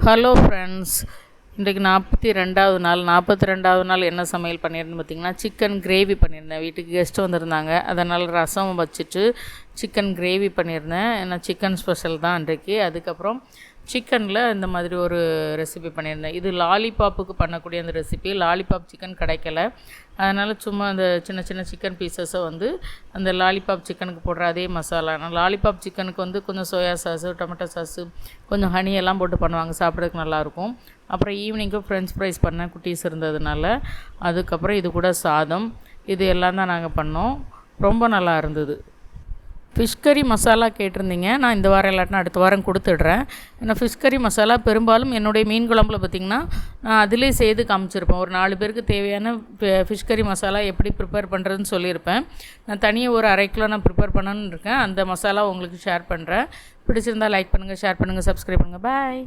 Hello friends, இன்றைக்கு 42வது நாள் என்ன சமையல் பண்ணியிருந்தேன் பார்த்திங்கன்னா, சிக்கன் கிரேவி பண்ணியிருந்தேன். வீட்டுக்கு கெஸ்ட்டு வந்திருந்தாங்க, அதனால் ரசம் வச்சுட்டு சிக்கன் கிரேவி பண்ணியிருந்தேன். ஏன்னா சிக்கன் ஸ்பெஷல் தான் இன்றைக்கு. அதுக்கப்புறம் சிக்கனில் இந்த மாதிரி ஒரு ரெசிபி பண்ணியிருந்தேன். இது லாலிபாப்புக்கு பண்ணக்கூடிய அந்த ரெசிபி. லாலிபாப் சிக்கன் கிடைக்கல, அதனால் சும்மா அந்த சின்ன சின்ன சிக்கன் பீசஸை அந்த லாலிபாப் சிக்கனுக்கு போடுற அதே மசாலா. லாலிபாப் சிக்கனுக்கு கொஞ்சம் சோயா சாஸு, டொமேட்டோ சாஸு, கொஞ்சம் ஹனி எல்லாம் போட்டு பண்ணுவாங்க, சாப்பிட்றதுக்கு நல்லாயிருக்கும். அப்புறம் ஈவினிங்கும் ஃப்ரெஞ்ச் ஃப்ரைஸ் பண்ணேன், குட்டீஸ் இருந்ததுனால. அதுக்கப்புறம் இது கூட சாதம், இது எல்லாம் தான் நாங்கள் பண்ணோம். ரொம்ப நல்லா இருந்தது. ஃபிஷ் கறி மசாலா கேட்டிருந்தீங்க, நான் இந்த வாரம் இல்லாட்டினா அடுத்த வாரம் கொடுத்துட்றேன். ஏன்னா ஃபிஷ் கறி மசாலா பெரும்பாலும் என்னுடைய மீன் குழம்புல பார்த்திங்கன்னா நான் அதிலே செய்து காமிச்சிருப்பேன். ஒரு 4 பேருக்கு தேவையான ஃபிஷ் கறி மசாலா எப்படி ப்ரிப்பேர் பண்ணுறதுன்னு சொல்லியிருப்பேன். நான் தனியாக ஒரு 1/2 கிலோ நான் ப்ரிப்பேர் பண்ணணுன்னு இருக்கேன். அந்த மசாலா உங்களுக்கு ஷேர் பண்ணுறேன். பிடிச்சிருந்தால் லைக் பண்ணுங்கள், ஷேர் பண்ணுங்கள், சப்ஸ்கிரைப் பண்ணுங்கள். பாய்.